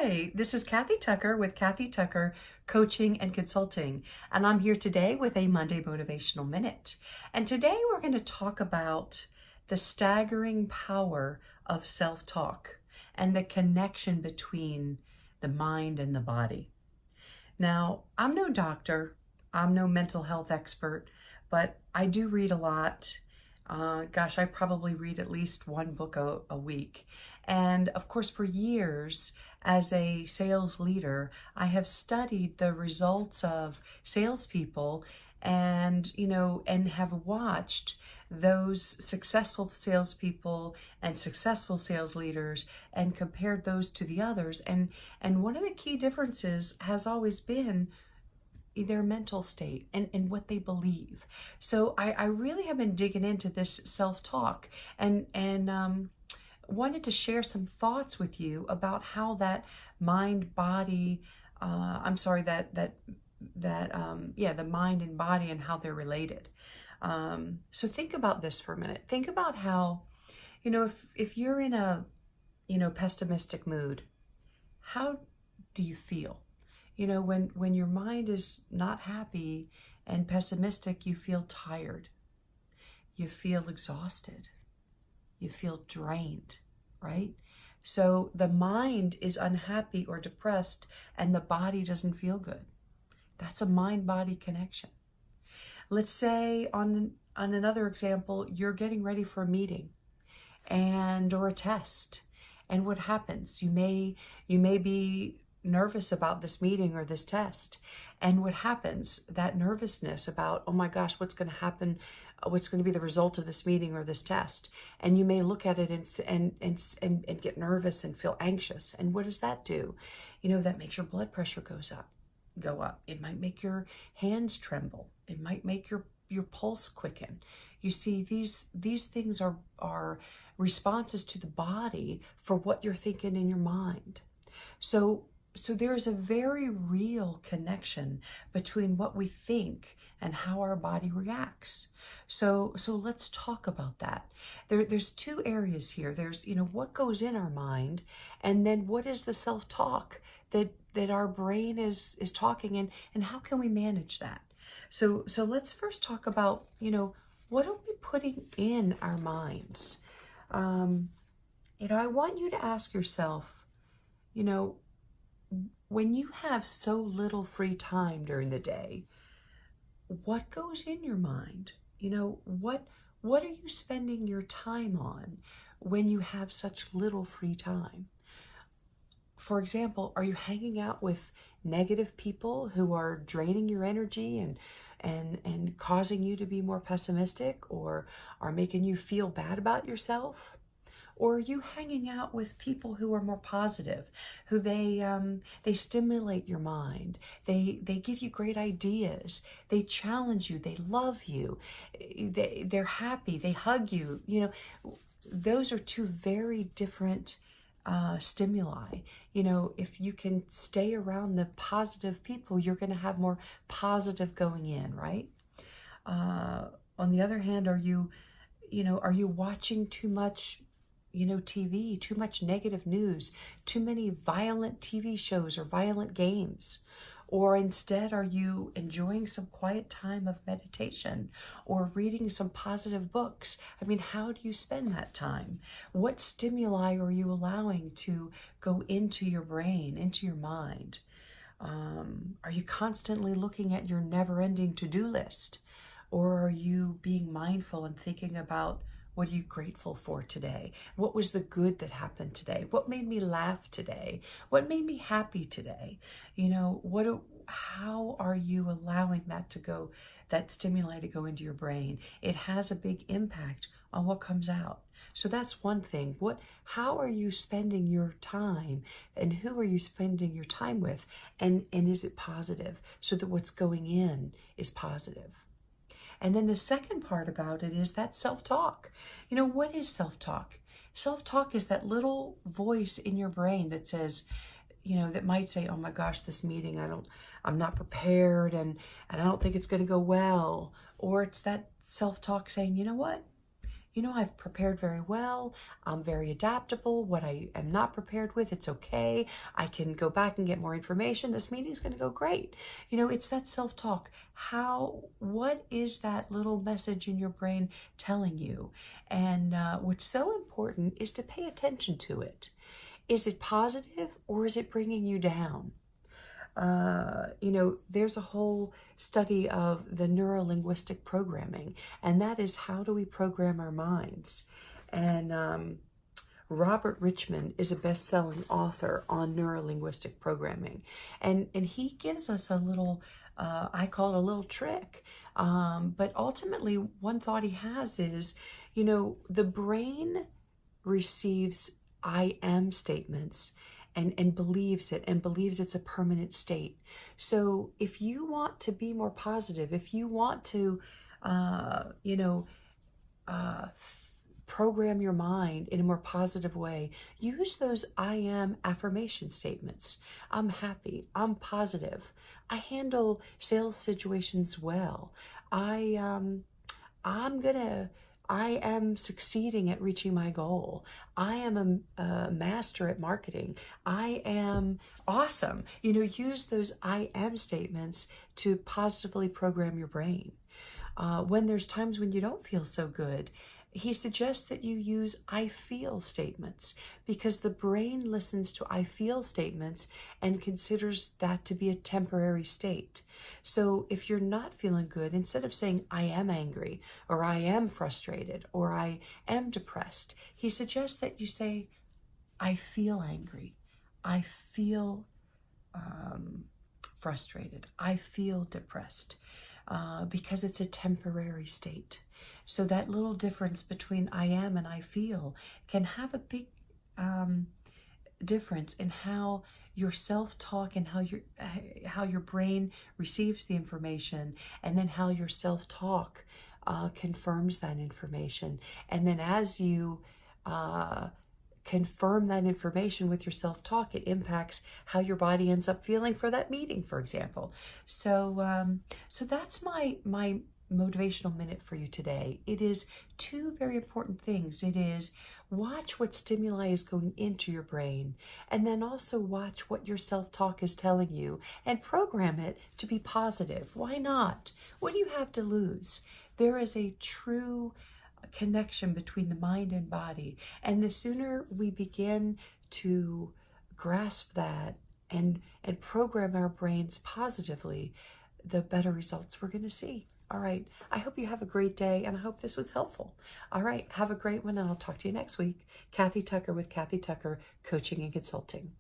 Hi, this is Kathy Tucker with Kathy Tucker Coaching and Consulting, and I'm here today with a Monday Motivational Minute. And today we're going to talk about the staggering power of self-talk and the connection between the mind and the body. Now, I'm no doctor, I'm no mental health expert, but I do read a lot. I probably read at least one book a week. And of course, for years as a sales leader, I have studied the results of salespeople and have watched those successful salespeople and successful sales leaders and compared those to the others. And one of the key differences has always been their mental state and what they believe. So I really have been digging into this self-talk and wanted to share some thoughts with you about how that mind-body, the mind and body and how they're related. So think about this for a minute. Think about how, if you're in a, pessimistic mood, how do you feel? When your mind is not happy and pessimistic, you feel tired. You feel exhausted. You feel drained, right? So the mind is unhappy or depressed and the body doesn't feel good. That's a mind-body connection. Let's say on another example, you're getting ready for a meeting or a test. And what happens? You may be nervous about this meeting or this test. And what happens, that nervousness about, oh my gosh, what's going to happen? What's going to be the result of this meeting or this test? And you may look at it and get nervous and feel anxious. And what does that do? That makes your blood pressure go up. It might make your hands tremble. It might make your pulse quicken. You see, these things are responses to the body for what you're thinking in your mind. So there is a very real connection between what we think and how our body reacts. So let's talk about that. There's two areas here. There's, what goes in our mind, and then what is the self-talk that our brain is talking, and how can we manage that? So let's first talk about, what are we putting in our minds? I want you to ask yourself, when you have so little free time during the day, what goes in your mind? What are you spending your time on when you have such little free time? For example, are you hanging out with negative people who are draining your energy and causing you to be more pessimistic, or are making you feel bad about yourself? Or are you hanging out with people who are more positive, who they stimulate your mind, they give you great ideas, they challenge you, they love you, they're happy, they hug you? Those are two very different stimuli. If you can stay around the positive people, you're going to have more positive going in, right? On the other hand, are you watching too much TV, too much negative news, too many violent TV shows or violent games? Or instead, are you enjoying some quiet time of meditation or reading some positive books? How do you spend that time? What stimuli are you allowing to go into your brain, into your mind? Are you constantly looking at your never-ending to-do list? Or are you being mindful and thinking about, what are you grateful for today? What was the good that happened today? What made me laugh today? What made me happy today? How are you allowing that stimuli to go into your brain? It has a big impact on what comes out. So that's one thing. How are you spending your time, and who are you spending your time with? And is it positive, so that what's going in is positive? And then the second part about it is that self-talk. What is self-talk? Self-talk is that little voice in your brain that says, that might say, oh my gosh, this meeting, I'm not prepared and I don't think it's going to go well. Or it's that self-talk saying, you know what? I've prepared very well. I'm very adaptable. What I am not prepared with, it's okay. I can go back and get more information. This meeting's going to go great. It's that self-talk. What is that little message in your brain telling you? And what's so important is to pay attention to it. Is it positive or is it bringing you down? There's a whole study of the neuro-linguistic programming, and that is how do we program our minds? And Robert Richmond is a best-selling author on neuro-linguistic programming, and he gives us a little, I call it a little trick, but ultimately one thought he has is, the brain receives I am statements and believes it and believes it's a permanent state. So if you want to be more positive, if you want to, program your mind in a more positive way, use those I am affirmation statements. I'm happy. I'm positive. I handle sales situations well. I am succeeding at reaching my goal. I am a master at marketing. I am awesome. Use those I am statements to positively program your brain. When there's times when you don't feel so good, he suggests that you use I feel statements because the brain listens to I feel statements and considers that to be a temporary state. So if you're not feeling good, instead of saying I am angry or I am frustrated or I am depressed, he suggests that you say I feel angry, I feel frustrated, I feel depressed. Because it's a temporary state. So that little difference between I am and I feel can have a big difference in how your self-talk and how your brain receives the information, and then how your self-talk confirms that information. And then as you confirm that information with your self-talk, it impacts how your body ends up feeling for that meeting, for example. So that's my motivational minute for you today. It is two very important things. It is watch what stimuli is going into your brain, and then also watch what your self-talk is telling you and program it to be positive. Why not? What do you have to lose? There is a true connection between the mind and body, and the sooner we begin to grasp that and program our brains positively, the better results we're going to see. All right, I hope you have a great day, and I hope this was helpful. All right, have a great one, and I'll talk to you next week. Kathy Tucker with Kathy Tucker Coaching and Consulting.